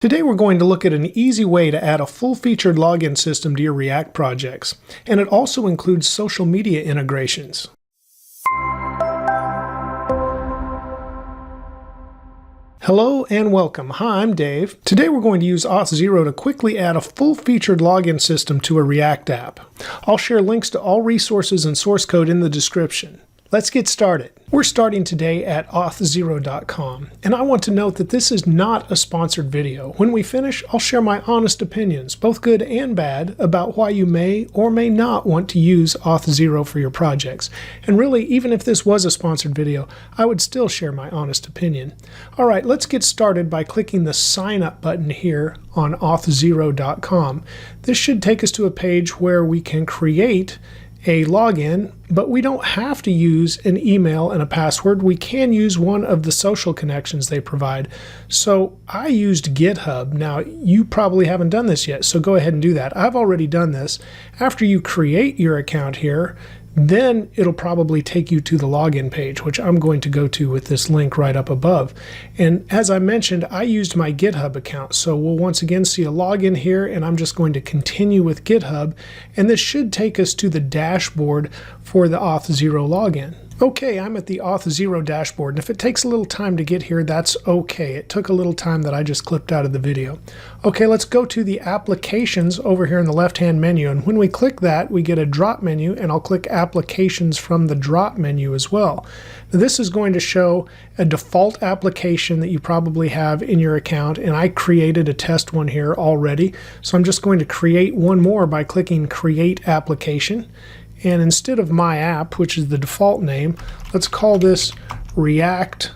Today we're going to look at an easy way to add a full-featured login system to your React projects, and it also includes social media integrations. Hello and welcome. Hi, I'm Dave. Today we're going to use Auth0 to quickly add a full-featured login system to a React app. I'll share links to all resources and source code in the description. Let's get started. We're starting today at Auth0.com, and I want to note that this is not a sponsored video. When we finish, I'll share my honest opinions, both good and bad, about why you may or may not want to use Auth0 for your projects. And really, even if this was a sponsored video, I would still share my honest opinion. All right, let's get started by clicking the Sign Up button here on Auth0.com. This should take us to a page where we can create a login, but we don't have to use an email and a password. We can use one of the social connections they provide. So I used GitHub. Now you probably haven't done this yet, so go ahead and do that. I've already done this. After you create your account here, then it'll probably take you to the login page, which I'm going to go to with this link right up above. And as I mentioned, I used my GitHub account. So we'll once again see a login here, and I'm just going to continue with GitHub. And this should take us to the dashboard for the Auth0 login. Okay, I'm at the Auth0 dashboard, and if it takes a little time to get here, that's okay. It took a little time that I just clipped out of the video. Okay, let's go to the applications over here in the left-hand menu, and when we click that, we get a drop menu, and I'll click applications from the drop menu as well. Now, this is going to show a default application that you probably have in your account, and I created a test one here already, so I'm just going to create one more by clicking Create Application. And instead of my app, which is the default name, let's call this React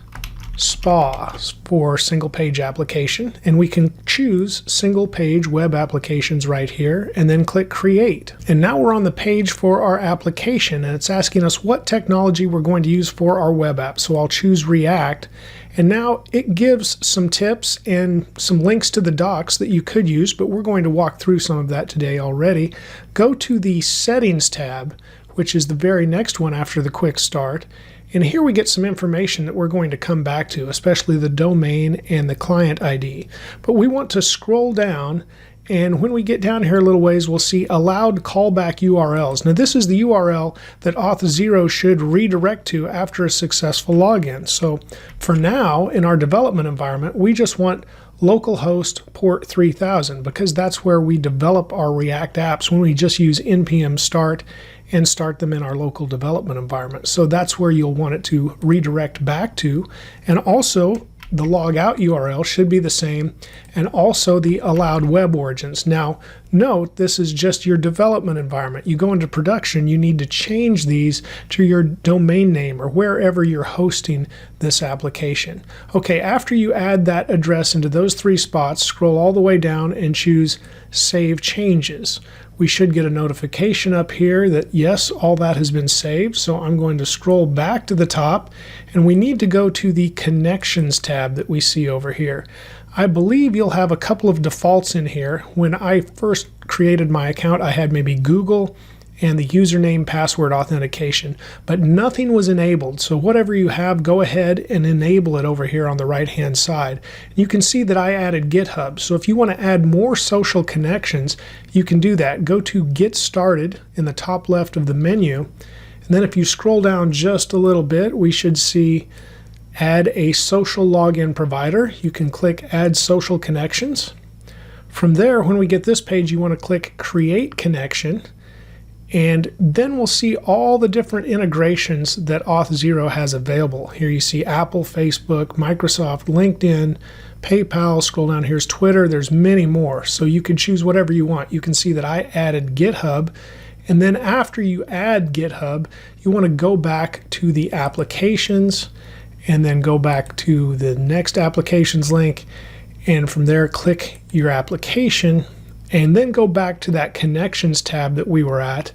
Spa for single page application. And we can choose single page web applications right here and then click create. And now we're on the page for our application, and it's asking us what technology we're going to use for our web app. So I'll choose React. And now it gives some tips and some links to the docs that you could use, but we're going to walk through some of that today already. Go to the Settings tab, which is the very next one after the Quick Start. And here we get some information that we're going to come back to, especially the domain and the client ID. But we want to scroll down, and when we get down here a little ways, we'll see allowed callback URLs. Now this is the URL that Auth0 should redirect to after a successful login. So for now, in our development environment, we just want localhost port 3000 because that's where we develop our React apps when we just use npm start and start them in our local development environment. So that's where you'll want it to redirect back to. And also, the logout URL should be the same, and also the allowed web origins. Now, note this is just your development environment. You go into production, you need to change these to your domain name or wherever you're hosting this application. Okay, after you add that address into those three spots, scroll all the way down and choose Save Changes. We should get a notification up here that yes, all that has been saved. So I'm going to scroll back to the top, and we need to go to the Connections tab that we see over here. I believe you'll have a couple of defaults in here. When I first created my account, I had maybe Google and the username password authentication, but nothing was enabled. So whatever you have, go ahead and enable it over here on the right hand side. You can see that I added GitHub. So if you want to add more social connections, you can do that. Go to Get Started in the top left of the menu. And then if you scroll down just a little bit, we should see Add a Social Login Provider. You can click Add Social Connections. From there, when we get this page, you want to click Create Connection. And then we'll see all the different integrations that Auth0 has available. Here you see Apple, Facebook, Microsoft, LinkedIn, PayPal. Scroll down, here's Twitter. There's many more. So you can choose whatever you want. You can see that I added GitHub. And then after you add GitHub, you want to go back to the applications and then go back to the next applications link. And from there, click your application. And then go back to that Connections tab that we were at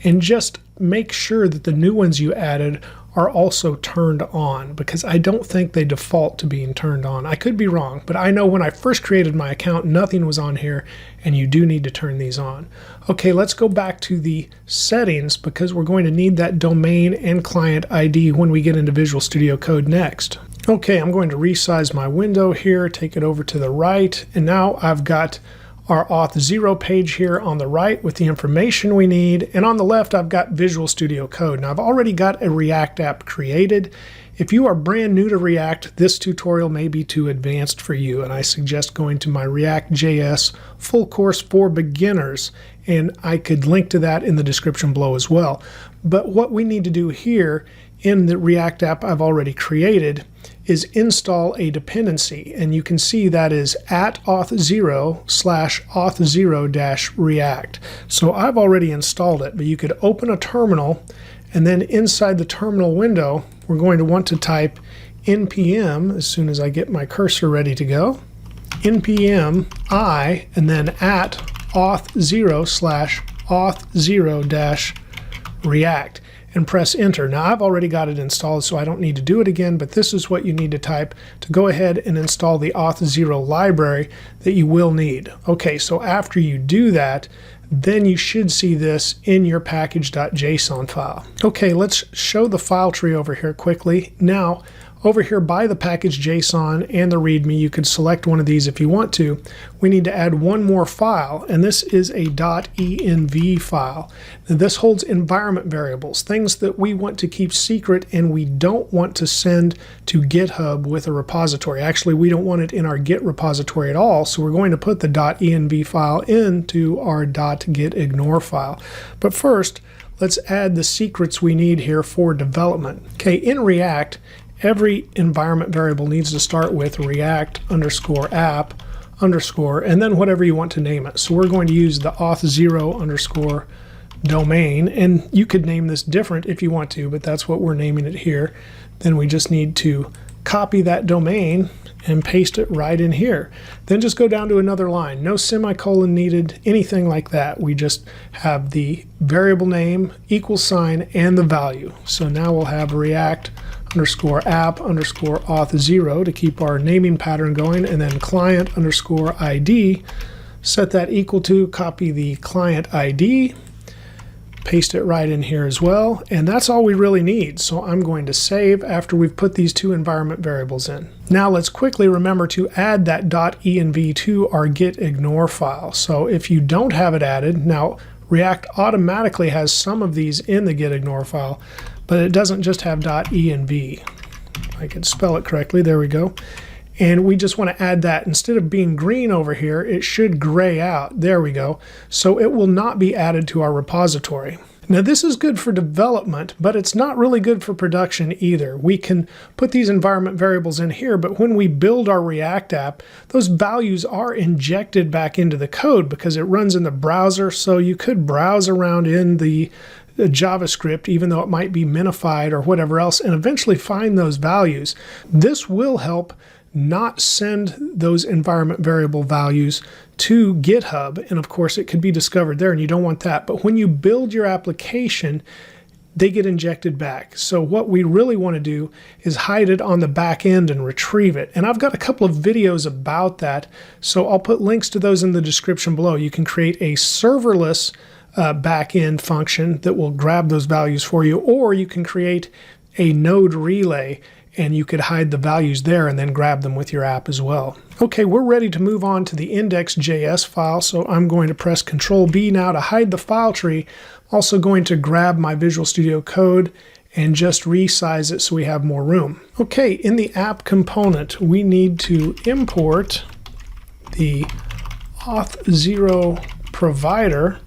and just make sure that the new ones you added are also turned on, because I don't think they default to being turned on. I could be wrong, but I know when I first created my account, nothing was on here, and you do need to turn these on. Okay, let's go back to the settings because we're going to need that domain and client ID when we get into Visual Studio Code next. Okay, I'm going to resize my window here, take it over to the right, and now I've got our Auth0 page here on the right with the information we need, and on the left I've got Visual Studio Code. Now I've already got a React app created. If you are brand new to React, this tutorial may be too advanced for you, and I suggest going to my React.js full course for beginners, and I could link to that in the description below as well. But what we need to do here in the React app I've already created is install a dependency, and you can see that is at auth0/auth0-react. So I've already installed it, but you could open a terminal, and then inside the terminal window we're going to want to type npm as soon as I get my cursor ready to go, npm I, and then at auth0/auth0-react, and press enter. Now I've already got it installed, so I don't need to do it again, but this is what you need to type to go ahead and install the Auth0 library that you will need. Okay, so after you do that, then you should see this in your package.json file. Okay, let's show the file tree over here quickly. Now, over here by the package.json and the README, you could select one of these if you want to. We need to add one more file, and this is a .env file. Now, this holds environment variables, things that we want to keep secret and we don't want to send to GitHub with a repository. Actually, we don't want it in our Git repository at all, so we're going to put the .env file into our .gitignore file. But first, let's add the secrets we need here for development. Okay, in React, every environment variable needs to start with React_app_, and then whatever you want to name it. So we're going to use the auth0_domain, and you could name this different if you want to, but that's what we're naming it here. Then we just need to copy that domain and paste it right in here. Then just go down to another line. No semicolon needed, anything like that. We just have the variable name, =, and the value. So now we'll have React_app_auth0 to keep our naming pattern going, and then client_ID. Set that equal to, copy the client ID, paste it right in here as well, and that's all we really need. So I'm going to save after we've put these two environment variables in. Now let's quickly remember to add that .env to our gitignore file. So if you don't have it added, now React automatically has some of these in the gitignore file, but it doesn't just have .env. I can spell it correctly, there we go. And we just want to add that. Instead of being green over here, it should gray out. There we go. So it will not be added to our repository. Now this is good for development, but it's not really good for production either. We can put these environment variables in here, but when we build our React app, those values are injected back into the code because it runs in the browser. So you could browse around in the JavaScript, even though it might be minified or whatever else, and eventually find those values. This will help not send those environment variable values to GitHub, and of course it could be discovered there, and you don't want that. But when you build your application, they get injected back. So what we really want to do is hide it on the back end and retrieve it. And I've got a couple of videos about that, so I'll put links to those in the description below. You can create a serverless back-end function that will grab those values for you, or you can create a node relay and you could hide the values there and then grab them with your app as well. Okay, we're ready to move on to the index.js file, so I'm going to press Control-B now to hide the file tree. Also going to grab my Visual Studio Code and just resize it so we have more room. Okay, in the app component, we need to import the Auth0 provider,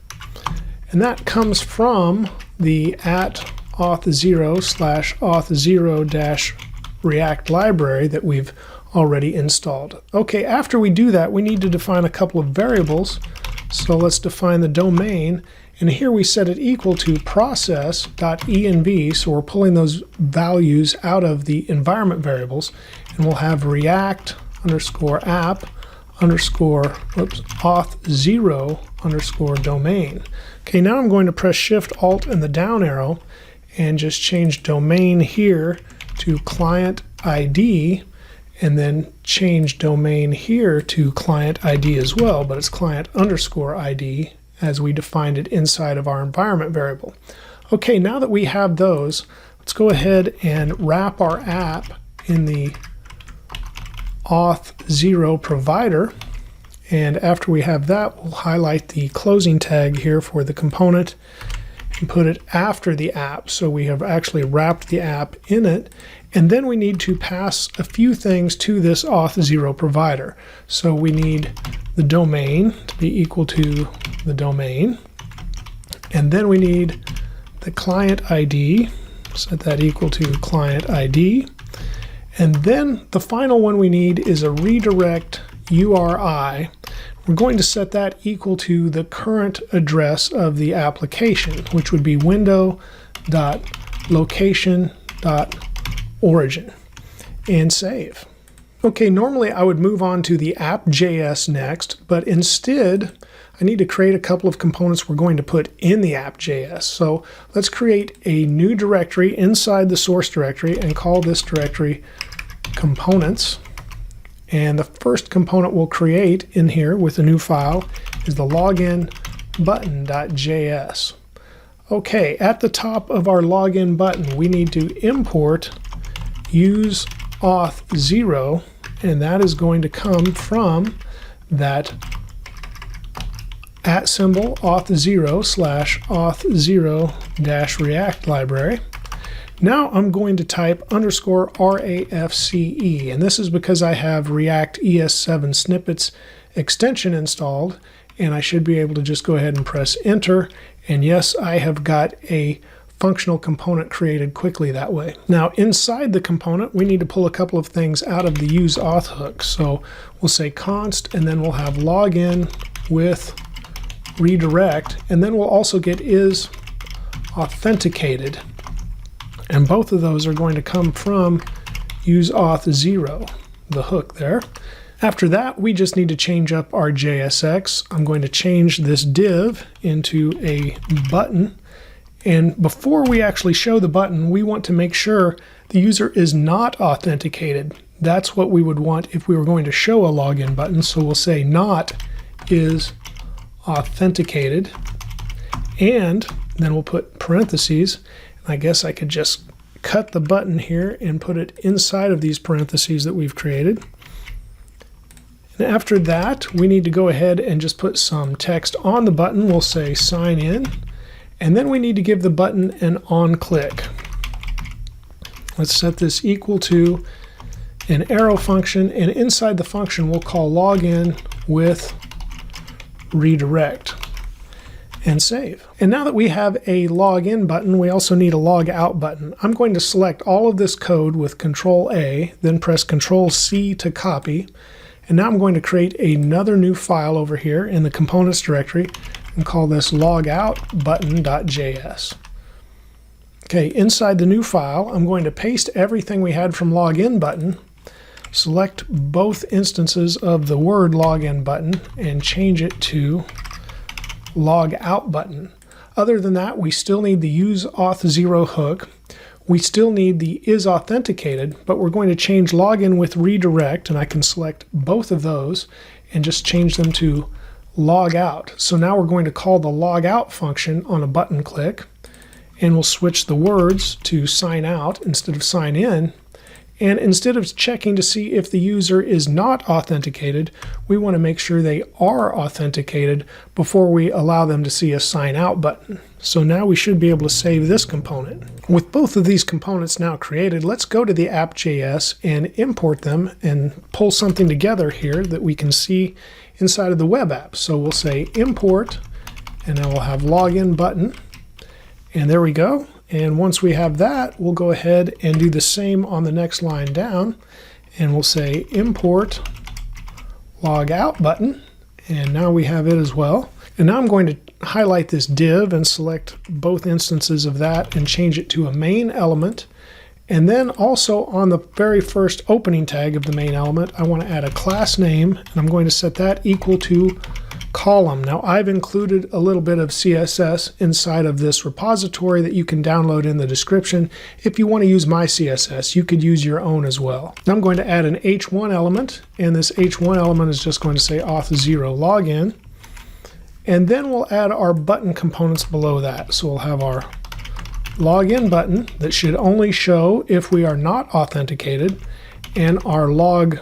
and that comes from the at auth0/auth0-react library that we've already installed. Okay, after we do that, we need to define a couple of variables. So let's define the domain, and here we set it equal to process.env, so we're pulling those values out of the environment variables, and we'll have React_app_auth0_domain. Okay, now I'm going to press Shift Alt and the down arrow and just change domain here to client ID, and then change domain here to client ID as well, but it's client_ID as we defined it inside of our environment variable. Okay, now that we have those, let's go ahead and wrap our app in the Auth0 provider. And after we have that, we'll highlight the closing tag here for the component and put it after the app. So we have actually wrapped the app in it. And then we need to pass a few things to this Auth0 provider. So we need the domain to be equal to the domain. And then we need the client ID, set that equal to client ID. And then the final one we need is a redirect URI. We're going to set that equal to the current address of the application, which would be window.location.origin, and save. Okay, normally I would move on to the app.js next, but instead I need to create a couple of components we're going to put in the app.js. So let's create a new directory inside the source directory and call this directory components. And the first component we'll create in here with the new file is the login button.js. Okay, at the top of our login button, we need to import use Auth0, and that is going to come from that @ Auth0/Auth0-React library. Now I'm going to type _RAFCE, and this is because I have React ES7 Snippets extension installed, and I should be able to just go ahead and press enter. And yes, I have got a functional component created quickly that way. Now inside the component, we need to pull a couple of things out of the use auth hook. So we'll say const, and then we'll have login with redirect, and then we'll also get is authenticated. And both of those are going to come from use Auth0, the hook there. After that, we just need to change up our JSX. I'm going to change this div into a button. And before we actually show the button, we want to make sure the user is not authenticated. That's what we would want if we were going to show a login button. So we'll say not is authenticated, and then we'll put parentheses. I guess I could just cut the button here and put it inside of these parentheses that we've created. And after that, we need to go ahead and just put some text on the button. We'll say sign in, and then we need to give the button an on click. Let's set this equal to an arrow function, and inside the function we'll call login with redirect, and save. And now that we have a login button, we also need a log out button. I'm going to select all of this code with Control A, then press Control C to copy. And now I'm going to create another new file over here in the components directory and call this logout.button.js. Okay, inside the new file, I'm going to paste everything we had from login button, select both instances of the word login button, and change it to log out button. Other than that, we still need the use Auth0 hook. We still need the is authenticated, but we're going to change login with redirect, and I can select both of those and just change them to log out. So now we're going to call the log out function on a button click, and we'll switch the words to sign out instead of sign in. And instead of checking to see if the user is not authenticated, we want to make sure they are authenticated before we allow them to see a sign out button. So now we should be able to save this component. With both of these components now created, let's go to the app.js and import them and pull something together here that we can see inside of the web app. So we'll say import, and then we'll have login button, and there we go. And once we have that, we'll go ahead and do the same on the next line down, and we'll say import log out button, and now we have it as well. And now I'm going to highlight this div and select both instances of that and change it to a main element. And then also on the very first opening tag of the main element, I want to add a class name, and I'm going to set that equal to column. Now I've included a little bit of CSS inside of this repository that you can download in the description. If you want to use my CSS, you could use your own as well. Now I'm going to add an H1 element, and this H1 element is just going to say Auth0 login. And then we'll add our button components below that. So we'll have our login button that should only show if we are not authenticated, and our log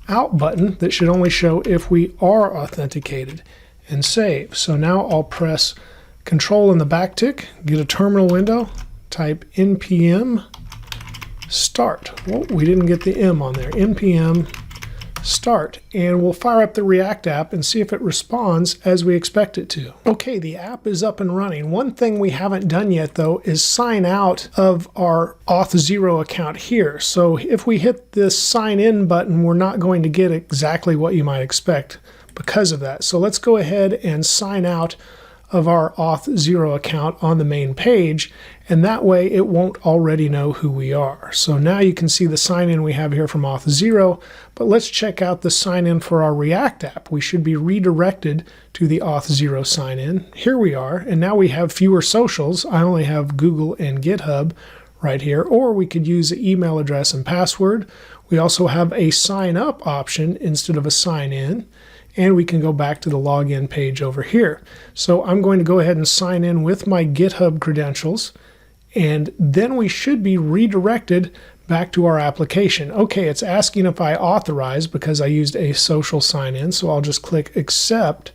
out button that should only show if we are authenticated, and save. So now I'll press Control and the backtick, get a terminal window, type npm start. Well, we didn't get the M on there. npm start, and we'll fire up the React app and see if it responds as we expect it to. Okay, the app is up and running. One thing we haven't done yet though is sign out of our Auth0 account here. So if we hit this sign in button, we're not going to get exactly what you might expect because of that. So let's go ahead and sign out of our Auth0 account on the main page, and that way it won't already know who we are. So now you can see the sign in we have here from Auth0, but let's check out the sign in for our React app. We should be redirected to the Auth0 sign in. Here we are, and now we have fewer socials. I only have Google and GitHub right here, or we could use the email address and password. We also have a sign up option instead of a sign in. And we can go back to the login page over here. So I'm going to go ahead and sign in with my GitHub credentials, and then we should be redirected back to our application. Okay, it's asking if I authorize because I used a social sign-in, so I'll just click accept,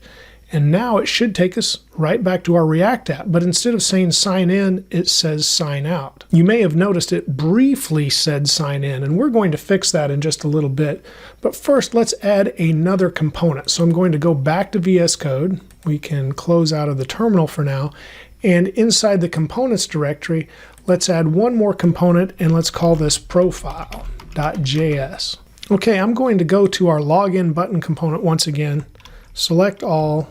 and now it should take us right back to our React app. But instead of saying sign in, it says sign out. You may have noticed it briefly said sign in, and we're going to fix that in just a little bit. But first, let's add another component. So I'm going to go back to VS Code. We can close out of the terminal for now. And inside the components directory, let's add one more component, and let's call this profile.js. Okay, I'm going to go to our login button component once again, select all,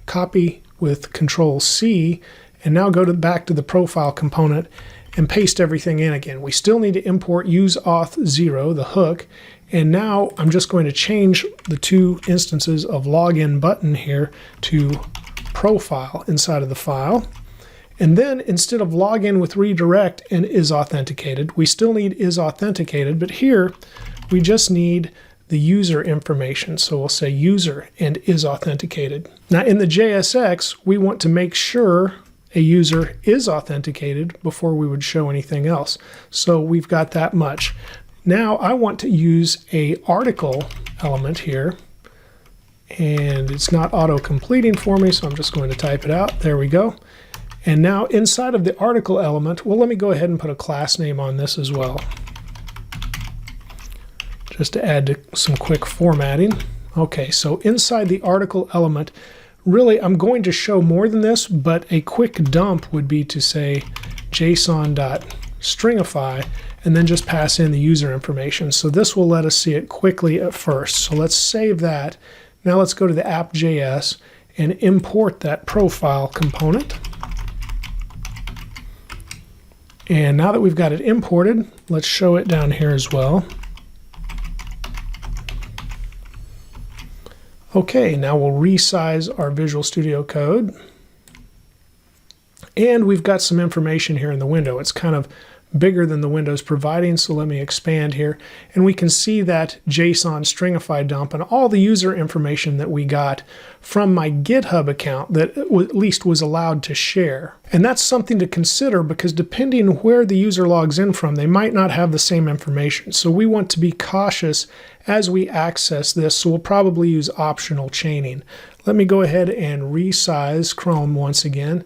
copy with Control-C, and now go back to the profile component and paste everything in again. We still need to import use Auth0, the hook, and now I'm just going to change the two instances of login button here to profile inside of the file. And then instead of login with redirect and is authenticated, we still need is authenticated, but here we just need the user information. So we'll say user and is authenticated. Now in the JSX, we want to make sure a user is authenticated before we would show anything else. So we've got that much. Now I want to use a article element here, and it's not auto-completing for me, so I'm just going to type it out. There we go. And now inside of the article element, well, let me go ahead and put a class name on this as well, just to add some quick formatting. Okay, so inside the article element, really I'm going to show more than this, but a quick dump would be to say json.stringify and then just pass in the user information. So this will let us see it quickly at first. So let's save that. Now let's go to the app.js and import that profile component. And now that we've got it imported, let's show it down here as well. Okay, now we'll resize our Visual Studio Code. And we've got some information here in the window. It's kind of bigger than the window's providing, so let me expand here. And we can see that JSON stringify dump and all the user information that we got from my GitHub account that at least was allowed to share. And that's something to consider because depending where the user logs in from, they might not have the same information. So we want to be cautious as we access this, so we'll probably use optional chaining. Let me go ahead and resize Chrome once again,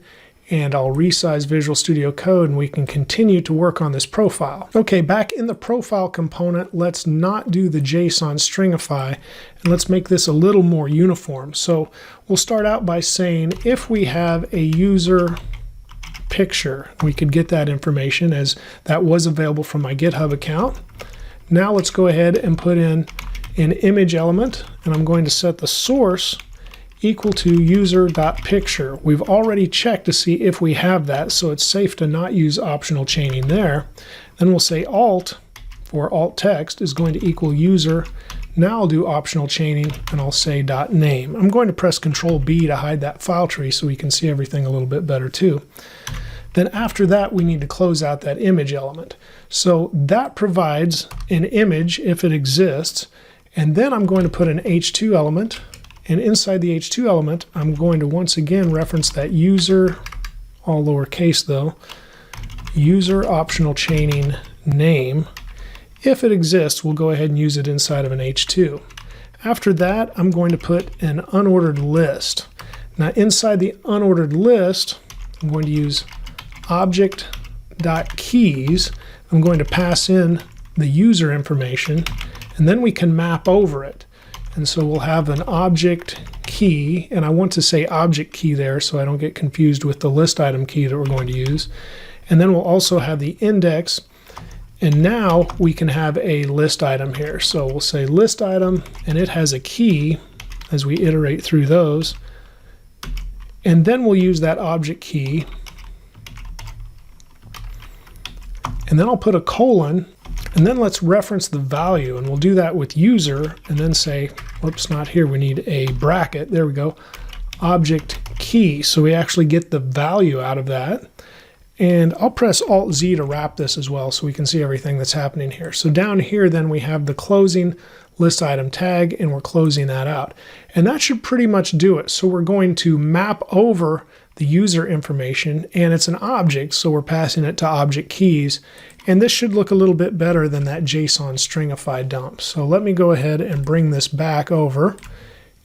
and I'll resize Visual Studio Code and we can continue to work on this profile. Okay, back in the profile component, let's not do the JSON stringify, and let's make this a little more uniform. So we'll start out by saying if we have a user picture, we could get that information as that was available from my GitHub account. Now let's go ahead and put in an image element, and I'm going to set the source equal to user.picture. We've already checked to see if we have that, so it's safe to not use optional chaining there. Then we'll say alt for alt text is going to equal user. Now I'll do optional chaining and I'll say .name. I'm going to press Control-B to hide that file tree so we can see everything a little bit better too. Then after that, we need to close out that image element. So that provides an image if it exists, and then I'm going to put an H2 element. And inside the H2 element, I'm going to once again reference that user, all lowercase though, user optional chaining name. If it exists, we'll go ahead and use it inside of an H2. After that, I'm going to put an unordered list. Now inside the unordered list, I'm going to use object.keys. I'm going to pass in the user information, and then we can map over it. And so we'll have an object key, and I want to say object key there so I don't get confused with the list item key that we're going to use. And then we'll also have the index, and now we can have a list item here. So we'll say list item, and it has a key as we iterate through those. And then we'll use that object key. And then I'll put a colon, and then let's reference the value, and we'll do that with user, and then say, whoops, not here, we need a bracket, there we go, object key, so we actually get the value out of that. And I'll press Alt-Z to wrap this as well so we can see everything that's happening here. So down here then we have the closing list item tag, and we're closing that out. And that should pretty much do it. So we're going to map over the user information, and it's an object, so we're passing it to object keys. And this should look a little bit better than that JSON stringified dump. So let me go ahead and bring this back over.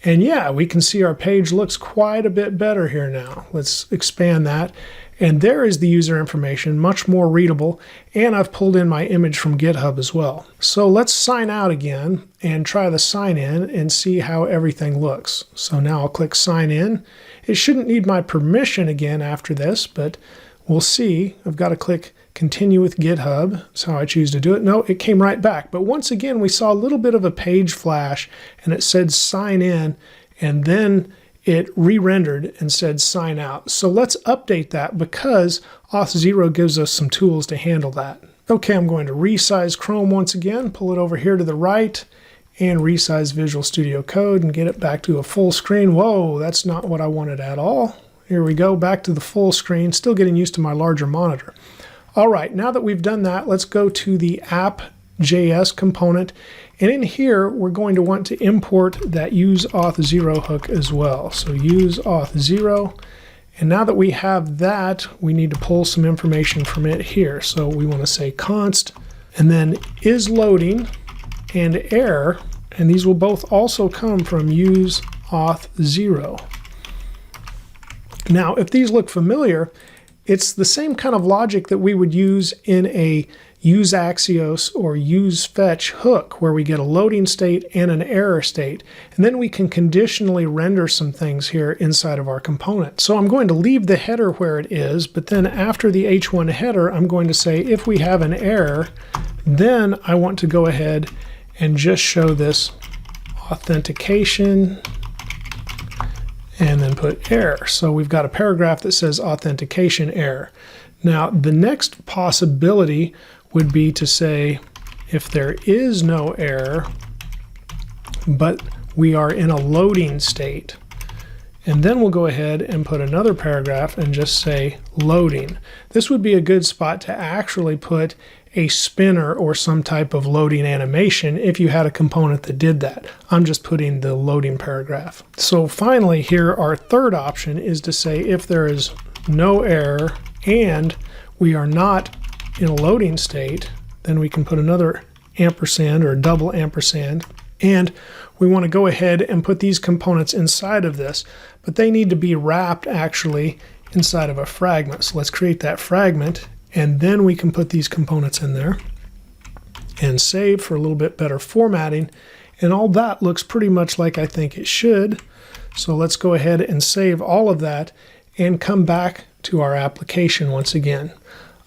And yeah, we can see our page looks quite a bit better here now. Let's expand that. And there is the user information, much more readable, and I've pulled in my image from GitHub as well. So let's sign out again and try the sign in and see how everything looks. So now I'll click sign in. It shouldn't need my permission again after this, but we'll see. I've got to click continue with GitHub. That's how I choose to do it. No, it came right back. But once again, we saw a little bit of a page flash, and it said sign in, and then it re-rendered and said sign out. So let's update that because Auth0 gives us some tools to handle that. Okay, I'm going to resize Chrome once again, pull it over here to the right, and resize Visual Studio Code and get it back to a full screen. Whoa, that's not what I wanted at all. Here we go, back to the full screen, still getting used to my larger monitor. All right, now that we've done that, let's go to the app.js component. And in here, we're going to want to import that use Auth0 hook as well. So use Auth0. And now that we have that, we need to pull some information from it here. So we want to say const, and then is loading and error. And these will both also come from use Auth0. Now, if these look familiar, it's the same kind of logic that we would use in a use Axios or use fetch hook, where we get a loading state and an error state. And then we can conditionally render some things here inside of our component. So I'm going to leave the header where it is, but then after the h1 header, I'm going to say if we have an error, then I want to go ahead and just show this authentication and then put error. So we've got a paragraph that says authentication error. Now the next possibility would be to say if there is no error, but we are in a loading state. And then we'll go ahead and put another paragraph and just say loading. This would be a good spot to actually put a spinner or some type of loading animation if you had a component that did that. I'm just putting the loading paragraph. So finally here, our third option is to say if there is no error and we are not in a loading state, then we can put another ampersand or a double ampersand. And we want to go ahead and put these components inside of this, but they need to be wrapped actually inside of a fragment. So let's create that fragment, and then we can put these components in there and save for a little bit better formatting. And all that looks pretty much like I think it should. So let's go ahead and save all of that and come back to our application once again.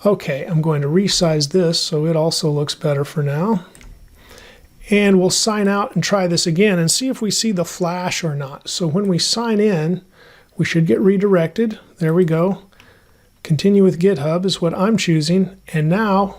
Okay, I'm going to resize this so it also looks better for now. And we'll sign out and try this again and see if we see the flash or not. So when we sign in, we should get redirected. There we go. Continue with GitHub is what I'm choosing. And now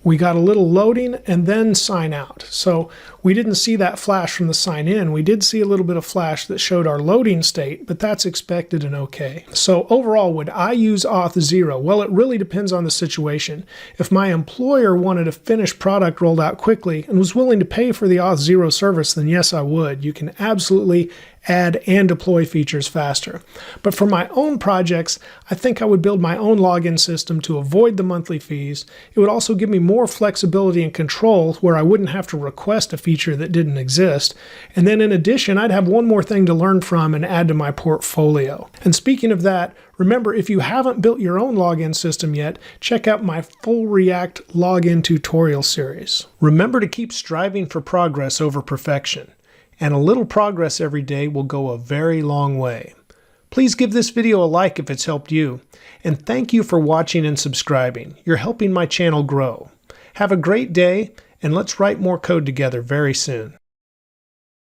we got a little loading and then sign out. So we didn't see that flash from the sign in. We did see a little bit of flash that showed our loading state, but that's expected and okay. So overall, would I use Auth0? Well, it really depends on the situation. If my employer wanted a finished product rolled out quickly and was willing to pay for the Auth0 service, then yes, I would. You can absolutely add and deploy features faster. But for my own projects, I think I would build my own login system to avoid the monthly fees. It would also give me more flexibility and control where I wouldn't have to request a feature that didn't exist. And then in addition, I'd have one more thing to learn from and add to my portfolio. And speaking of that, remember, if you haven't built your own login system yet, check out my full React login tutorial series. Remember to keep striving for progress over perfection, and a little progress every day will go a very long way. Please give this video a like if it's helped you, and thank you for watching and subscribing. You're helping my channel grow. Have a great day, and let's write more code together very soon.